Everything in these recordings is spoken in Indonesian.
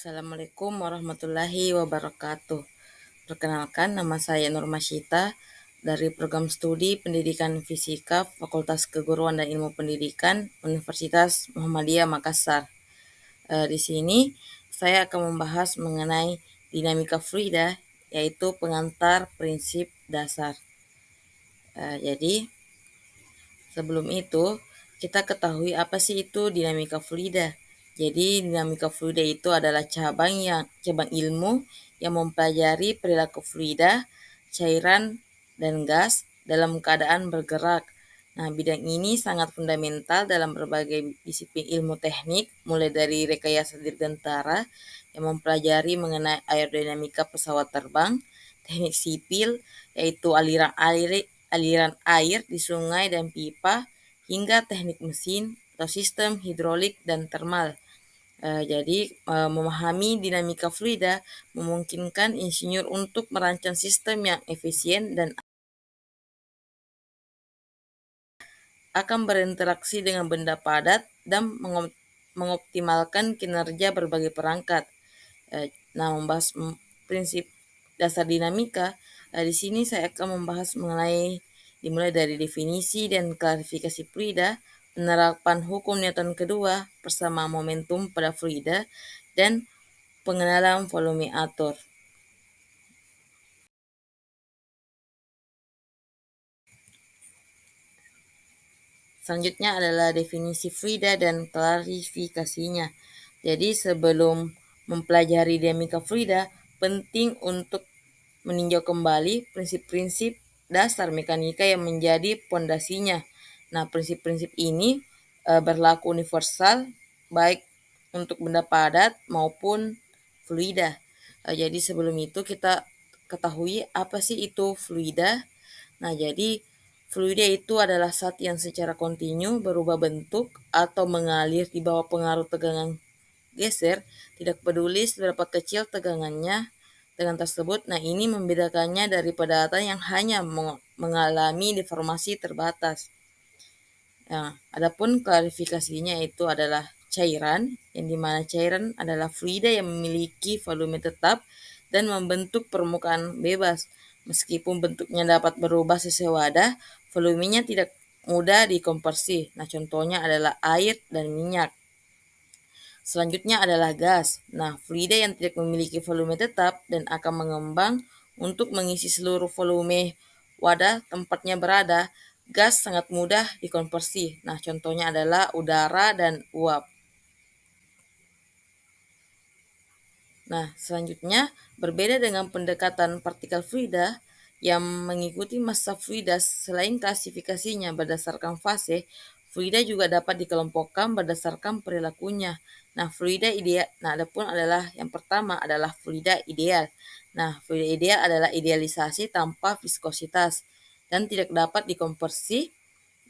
Assalamualaikum warahmatullahi wabarakatuh. Perkenalkan, nama saya Nur Masyita dari Program Studi Pendidikan Fisika Fakultas Keguruan dan Ilmu Pendidikan Universitas Muhammadiyah Makassar. Di sini saya akan membahas mengenai dinamika fluida, yaitu pengantar prinsip dasar. Jadi sebelum itu kita ketahui apa sih itu dinamika fluida. Jadi dinamika fluida itu adalah cabang ilmu yang mempelajari perilaku fluida, cairan, dan gas dalam keadaan bergerak. Nah, bidang ini sangat fundamental dalam berbagai disiplin ilmu teknik, mulai dari rekayasa dirgantara yang mempelajari mengenai aerodinamika pesawat terbang, teknik sipil yaitu aliran air di sungai dan pipa, hingga teknik mesin atau sistem hidrolik dan termal. Jadi memahami dinamika fluida memungkinkan insinyur untuk merancang sistem yang efisien dan akan berinteraksi dengan benda padat dan mengoptimalkan kinerja berbagai perangkat. Nah, membahas prinsip dasar dinamika, di sini saya akan membahas dimulai dari definisi dan klarifikasi fluida, penerapan hukum Newton kedua, persamaan momentum pada fluida, dan pengenalan volume atur. Selanjutnya adalah definisi fluida dan klarifikasinya. Jadi sebelum mempelajari dinamika fluida, penting untuk meninjau kembali prinsip-prinsip dasar mekanika yang menjadi pondasinya. Nah, prinsip-prinsip ini berlaku universal baik untuk benda padat maupun fluida. Jadi sebelum itu kita ketahui apa sih itu fluida. Nah, jadi fluida itu adalah zat yang secara kontinu berubah bentuk atau mengalir di bawah pengaruh tegangan geser, tidak peduli seberapa kecil tegangannya tegangan tersebut. Nah, ini membedakannya dari padatan yang hanya mengalami deformasi terbatas. Nah, adapun klarifikasinya itu adalah cairan, yang dimana cairan adalah fluida yang memiliki volume tetap dan membentuk permukaan bebas. Meskipun bentuknya dapat berubah sesuai wadah, volumenya tidak mudah dikonversi. Nah, contohnya adalah air dan minyak. Selanjutnya adalah gas. Nah, fluida yang tidak memiliki volume tetap dan akan mengembang untuk mengisi seluruh volume wadah tempatnya berada. Gas sangat mudah dikonversi. Nah, contohnya adalah udara dan uap. Nah, selanjutnya berbeda dengan pendekatan partikel fluida yang mengikuti massa fluida. Selain klasifikasinya berdasarkan fase, fluida juga dapat dikelompokkan berdasarkan perilakunya. Nah, fluida ideal. Nah, adapun adalah yang pertama adalah fluida ideal. Nah, fluida ideal adalah idealisasi tanpa viskositas dan tidak dapat dikonversi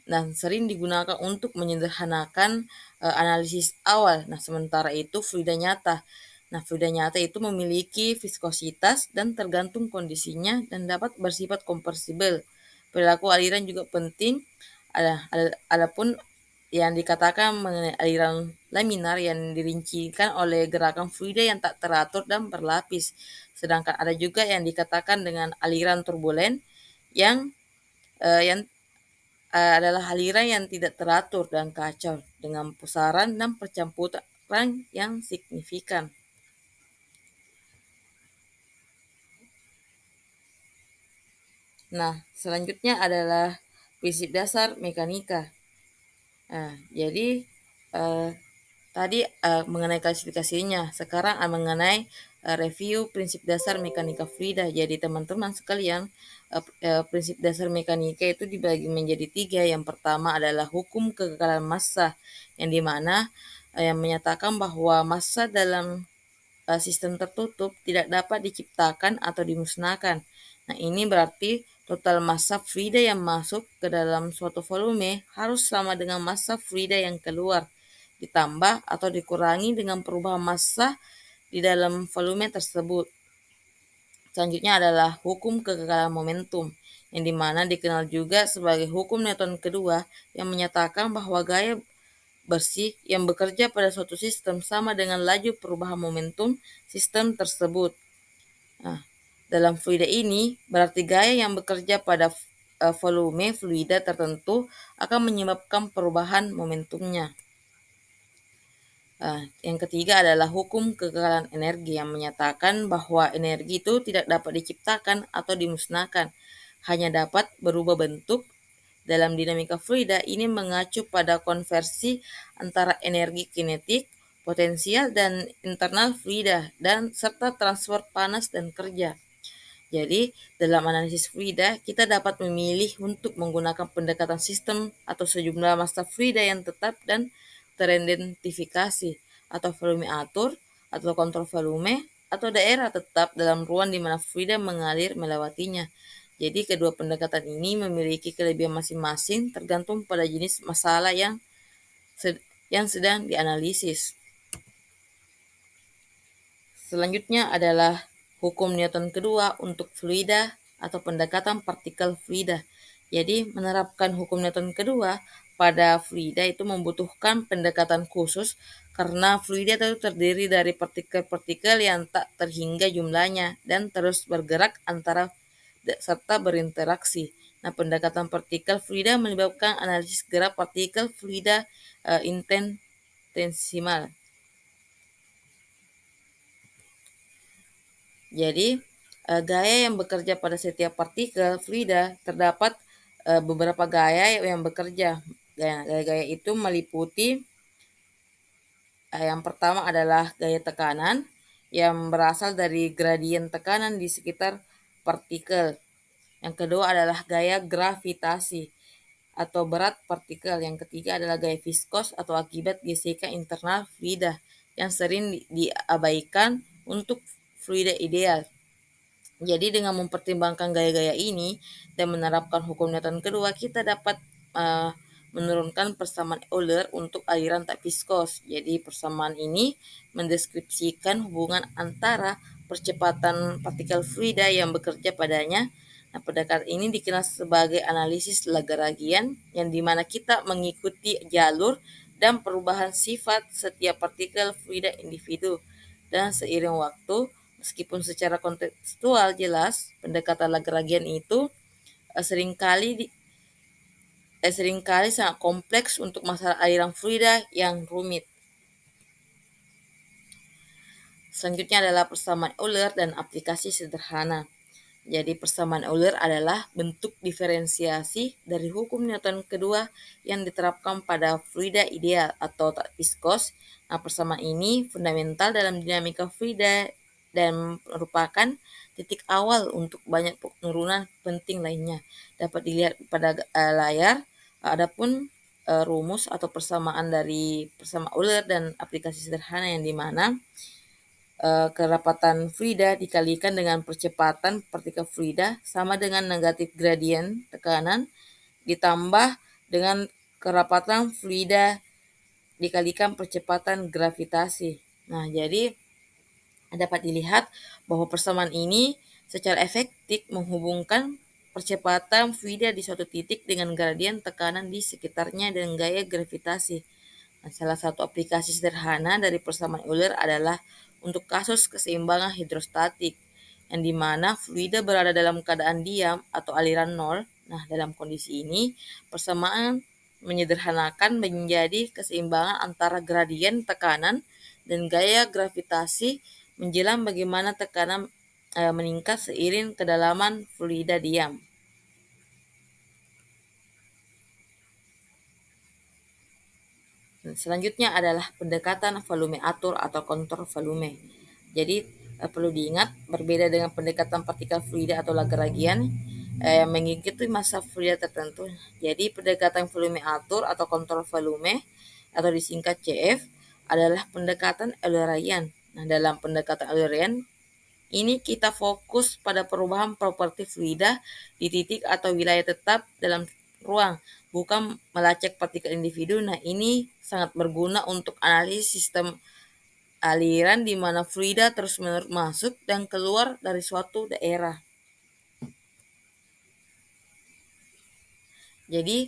dan sering digunakan untuk menyederhanakan analisis awal. Nah, sementara itu fluida nyata. Nah, fluida nyata itu memiliki viskositas dan tergantung kondisinya dan dapat bersifat konversibel. Perilaku aliran juga penting. Adapun yang dikatakan mengenai aliran laminar yang dirincikan oleh gerakan fluida yang tak teratur dan berlapis. Sedangkan ada juga yang dikatakan dengan aliran turbulen yang adalah aliran yang tidak teratur dan kacau dengan pusaran dan percampuran yang signifikan. Nah, selanjutnya adalah prinsip dasar mekanika. Nah, jadi tadi mengenai klasifikasinya, sekarang mengenai review prinsip dasar mekanika fluida. Jadi teman-teman sekalian, prinsip dasar mekanika itu dibagi menjadi 3. Yang pertama adalah hukum kekekalan massa, yang dimana yang menyatakan bahwa massa dalam sistem tertutup tidak dapat diciptakan atau dimusnahkan. Nah, ini berarti total massa fluida yang masuk ke dalam suatu volume harus sama dengan massa fluida yang keluar, ditambah atau dikurangi dengan perubahan massa di dalam volume tersebut. Selanjutnya adalah hukum kekekalan momentum, yang dimana dikenal juga sebagai hukum Newton kedua, yang menyatakan bahwa gaya bersih yang bekerja pada suatu sistem sama dengan laju perubahan momentum sistem tersebut. Nah, dalam fluida ini berarti gaya yang bekerja pada volume fluida tertentu akan menyebabkan perubahan momentumnya. Yang ketiga adalah hukum kekekalan energi yang menyatakan bahwa energi itu tidak dapat diciptakan atau dimusnahkan, hanya dapat berubah bentuk. Dalam dinamika fluida ini mengacu pada konversi antara energi kinetik, potensial, dan internal fluida, dan serta transfer panas dan kerja. Jadi, dalam analisis fluida, kita dapat memilih untuk menggunakan pendekatan sistem atau sejumlah massa fluida yang tetap dan teridentifikasi, atau volume atur, atau kontrol volume, atau daerah tetap dalam ruang di mana fluida mengalir melewatinya. Jadi, kedua pendekatan ini memiliki kelebihan masing-masing tergantung pada jenis masalah yang sedang dianalisis. Selanjutnya adalah hukum Newton kedua untuk fluida atau pendekatan partikel fluida. Jadi menerapkan hukum Newton kedua pada fluida itu membutuhkan pendekatan khusus karena fluida itu terdiri dari partikel-partikel yang tak terhingga jumlahnya dan terus bergerak serta berinteraksi. Nah, pendekatan partikel fluida melibatkan analisis gerak partikel fluida infinitesimal. Jadi, gaya yang bekerja pada setiap partikel fluida terdapat beberapa gaya yang bekerja. Gaya-gaya itu meliputi yang pertama adalah gaya tekanan yang berasal dari gradien tekanan di sekitar partikel. Yang kedua adalah gaya gravitasi atau berat partikel. Yang ketiga adalah gaya viskos atau akibat gesekan internal fluida yang sering diabaikan untuk fluida ideal. Jadi dengan mempertimbangkan gaya-gaya ini dan menerapkan hukum Newton kedua, kita dapat menurunkan persamaan Euler untuk aliran tak viskos. Jadi persamaan ini mendeskripsikan hubungan antara percepatan partikel fluida yang bekerja padanya. Nah, pendekatan ini dikenal sebagai analisis Lagrangian, yang dimana kita mengikuti jalur dan perubahan sifat setiap partikel fluida individu. Dan seiring waktu, meskipun secara kontekstual jelas, pendekatan Lagrangian itu seringkali sangat kompleks untuk masalah aliran fluida yang rumit. Selanjutnya adalah persamaan Euler dan aplikasi sederhana. Jadi persamaan Euler adalah bentuk diferensiasi dari hukum Newton kedua yang diterapkan pada fluida ideal atau tak viskos. Nah, persamaan ini fundamental dalam dinamika fluida dan merupakan titik awal untuk banyak penurunan penting lainnya. Dapat dilihat pada layar. Adapun rumus atau persamaan dari persamaan Euler dan aplikasi sederhana yang dimana kerapatan fluida dikalikan dengan percepatan partikel fluida sama dengan negatif gradien tekanan ditambah dengan kerapatan fluida dikalikan percepatan gravitasi. Nah, jadi dapat dilihat bahwa persamaan ini secara efektif menghubungkan percepatan fluida di suatu titik dengan gradien tekanan di sekitarnya dan gaya gravitasi. Nah, salah satu aplikasi sederhana dari persamaan Euler adalah untuk kasus keseimbangan hidrostatik, yang dimana fluida berada dalam keadaan diam atau aliran nol. Nah, dalam kondisi ini, persamaan menyederhanakan menjadi keseimbangan antara gradien tekanan dan gaya gravitasi menjelang bagaimana tekanan meningkat seiring kedalaman fluida diam. Selanjutnya adalah pendekatan volume atur atau kontrol volume. Jadi perlu diingat, berbeda dengan pendekatan partikel fluida atau Lagrangian yang mengikuti massa fluida tertentu. Jadi pendekatan volume atur atau kontrol volume atau disingkat CF adalah pendekatan Eulerian. Nah, dalam pendekatan Eulerian ini kita fokus pada perubahan properti fluida di titik atau wilayah tetap dalam ruang, bukan melacak partikel individu. Nah, ini sangat berguna untuk analisis sistem aliran di mana fluida terus-menerus masuk dan keluar dari suatu daerah. Jadi,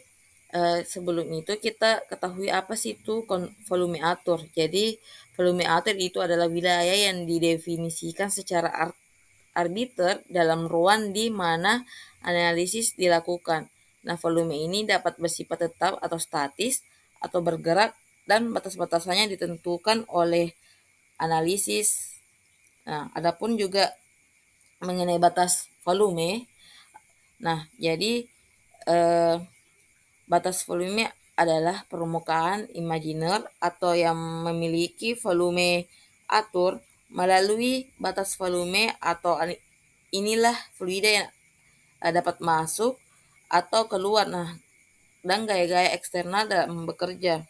Sebelum itu kita ketahui apa sih itu volume atur. Jadi volume atur itu adalah wilayah yang didefinisikan secara arbiter dalam ruang di mana analisis dilakukan. Nah, volume ini dapat bersifat tetap atau statis atau bergerak dan batas-batasannya ditentukan oleh analisis. Nah, adapun juga mengenai batas volume. Nah, jadi eh, batas volume adalah permukaan imajiner atau yang memiliki volume atur. Melalui batas volume atau inilah fluida yang dapat masuk atau keluar, nah, dan gaya-gaya eksternal dalam bekerja.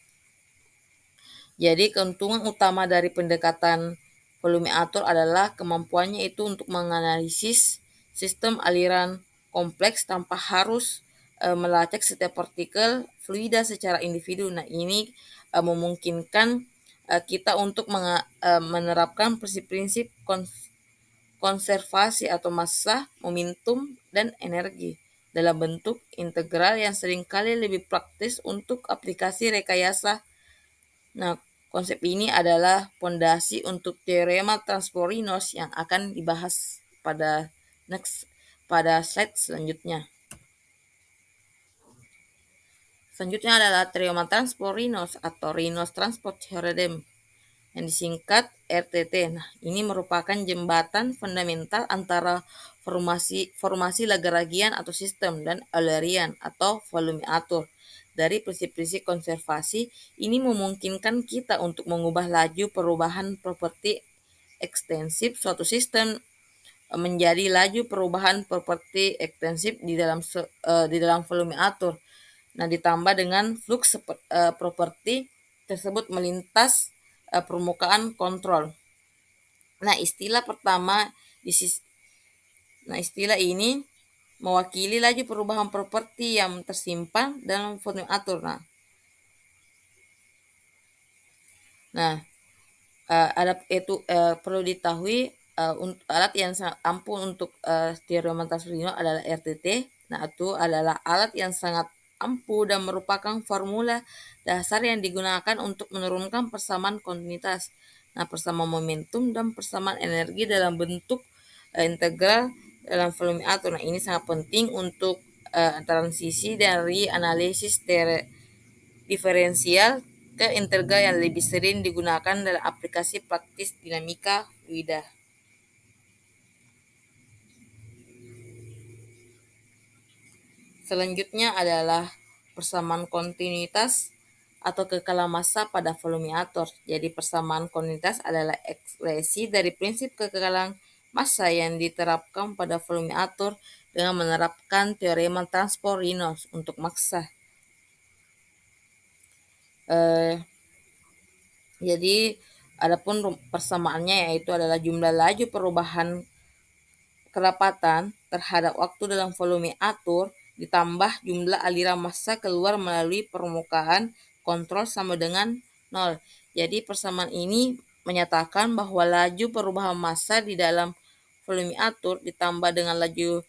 Jadi keuntungan utama dari pendekatan volume atur adalah kemampuannya itu untuk menganalisis sistem aliran kompleks tanpa harus melacak setiap partikel fluida secara individu. Nah, ini memungkinkan kita untuk menerapkan prinsip-prinsip konservasi atau massa, momentum, dan energi dalam bentuk integral yang seringkali lebih praktis untuk aplikasi rekayasa. Nah, konsep ini adalah pondasi untuk teorema Transporinos yang akan dibahas pada slide selanjutnya. Selanjutnya adalah teorema Transporinos atau Reynolds Transport Theorem yang disingkat RTT. Nah, ini merupakan jembatan fundamental antara formasi Lagrangian atau sistem dan Eulerian atau volume atur. Dari prinsip-prinsip konservasi, ini memungkinkan kita untuk mengubah laju perubahan properti ekstensif suatu sistem menjadi laju perubahan properti ekstensif di dalam volume atur. Nah, ditambah dengan flux properti tersebut melintas permukaan kontrol. Nah, istilah ini mewakili laju perubahan properti yang tersimpan dalam volume atur. Nah, perlu diketahui alat yang sangat ampuh untuk teorema Transporinos adalah RTT. Nah, itu adalah alat yang sangat ampuh dan merupakan formula dasar yang digunakan untuk menurunkan persamaan kontinuitas. Nah, persamaan momentum dan persamaan energi dalam bentuk integral dalam volume atur. Nah, ini sangat penting untuk transisi dari analisis diferensial ke integral yang lebih sering digunakan dalam aplikasi praktis dinamika fluida. Selanjutnya adalah persamaan kontinuitas atau kekalahan massa pada volume atur. Jadi persamaan kontinuitas adalah ekspresi dari prinsip kekalahan massa yang diterapkan pada volume atur dengan menerapkan teorema Transporinos untuk massa. Jadi adapun persamaannya yaitu adalah jumlah laju perubahan kerapatan terhadap waktu dalam volume atur ditambah jumlah aliran massa keluar melalui permukaan kontrol sama dengan 0. Jadi persamaan ini menyatakan bahwa laju perubahan massa di dalam volume atur ditambah dengan laju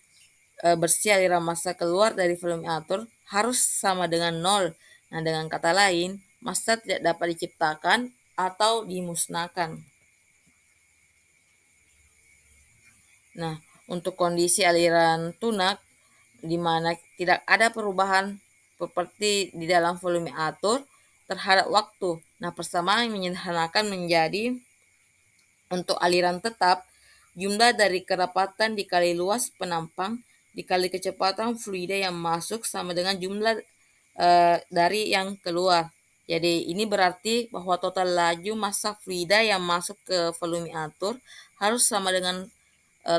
bersih aliran massa keluar dari volume atur harus sama dengan 0. Nah, dengan kata lain, massa tidak dapat diciptakan atau dimusnahkan. Nah, untuk kondisi aliran tunak di mana tidak ada perubahan seperti di dalam volume atur terhadap waktu. Nah, persamaan menyederhanakan menjadi untuk aliran tetap jumlah dari kerapatan dikali luas penampang dikali kecepatan fluida yang masuk sama dengan jumlah dari yang keluar. Jadi ini berarti bahwa total laju massa fluida yang masuk ke volume atur harus sama dengan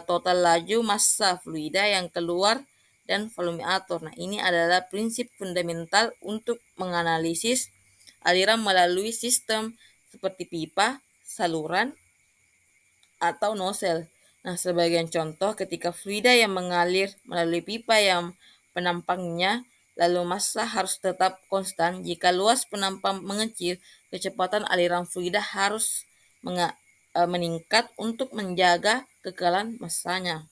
total laju massa fluida yang keluar dan volume atur. Nah, ini adalah prinsip fundamental untuk menganalisis aliran melalui sistem seperti pipa, saluran, atau nozzle. Nah, sebagian contoh ketika fluida yang mengalir melalui pipa yang penampangnya lalu massa harus tetap konstan. Jika luas penampang mengecil, kecepatan aliran fluida harus meningkat untuk menjaga kekalahan massanya.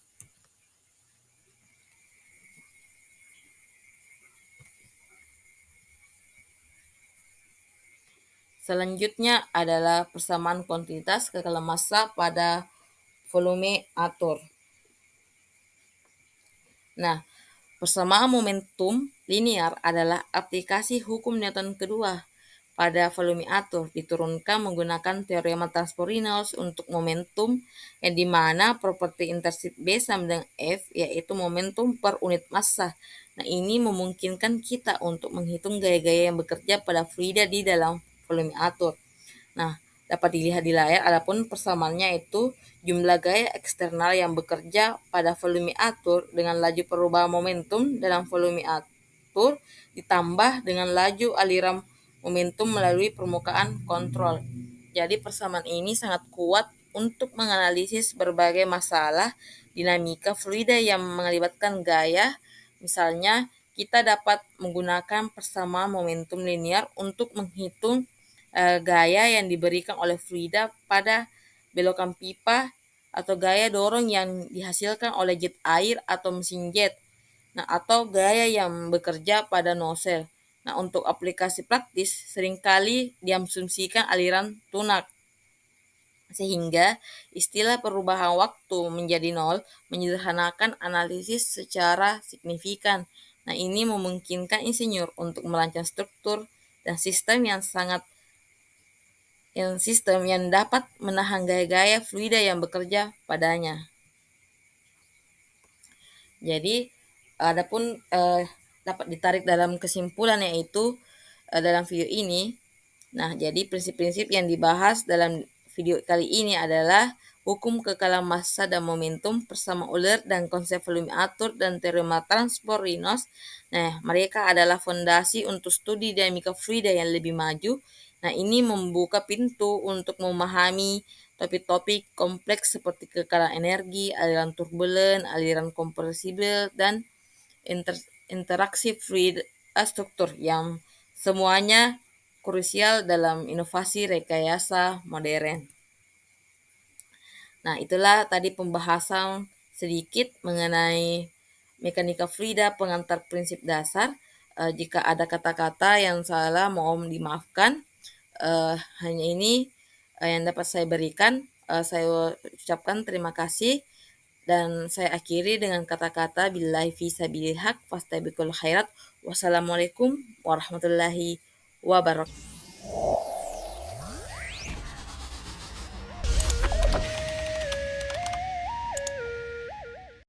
Selanjutnya adalah persamaan kuantitas kekalahan massa pada volume atur. Nah, persamaan momentum linear adalah aplikasi hukum Newton kedua pada volume atur diturunkan menggunakan teorema transport-Reynolds untuk momentum yang dimana properti intersect B sama dengan F yaitu momentum per unit massa. Nah, ini memungkinkan kita untuk menghitung gaya-gaya yang bekerja pada fluida di dalam volume atur. Nah, dapat dilihat di layar, adapun persamaannya itu jumlah gaya eksternal yang bekerja pada volume atur dengan laju perubahan momentum dalam volume atur ditambah dengan laju aliran momentum melalui permukaan kontrol. Jadi persamaan ini sangat kuat untuk menganalisis berbagai masalah dinamika fluida yang melibatkan gaya. Misalnya, kita dapat menggunakan persamaan momentum linear untuk menghitung gaya yang diberikan oleh fluida pada belokan pipa atau gaya dorong yang dihasilkan oleh jet air atau mesin jet. Nah, atau gaya yang bekerja pada nozzle. Nah, untuk aplikasi praktis seringkali diasumsikan aliran tunak sehingga istilah perubahan waktu menjadi nol menyederhanakan analisis secara signifikan. Nah, ini memungkinkan insinyur untuk merancang struktur dan sistem yang dapat menahan gaya-gaya fluida yang bekerja padanya. Jadi, adapun dapat ditarik dalam kesimpulan yaitu dalam video ini. Nah, jadi prinsip-prinsip yang dibahas dalam video kali ini adalah hukum kekalahan massa dan momentum, persamaan Euler dan konsep volume atur dan teorema transport Reynolds. Nah, mereka adalah fondasi untuk studi dinamika fluida yang lebih maju. Nah, ini membuka pintu untuk memahami topik-topik kompleks seperti kekalahan energi, aliran turbulen, aliran kompresibel, dan interaksi fluid struktur yang semuanya krusial dalam inovasi rekayasa modern. Nah, itulah tadi pembahasan sedikit mengenai mekanika fluida pengantar prinsip dasar. Jika ada kata-kata yang salah mohon dimaafkan. Hanya ini yang dapat saya berikan. Saya ucapkan terima kasih dan saya akhiri dengan kata-kata billahi fi sabilil haq fastabiqul khairat. Wassalamualaikum warahmatullahi wabarakatuh.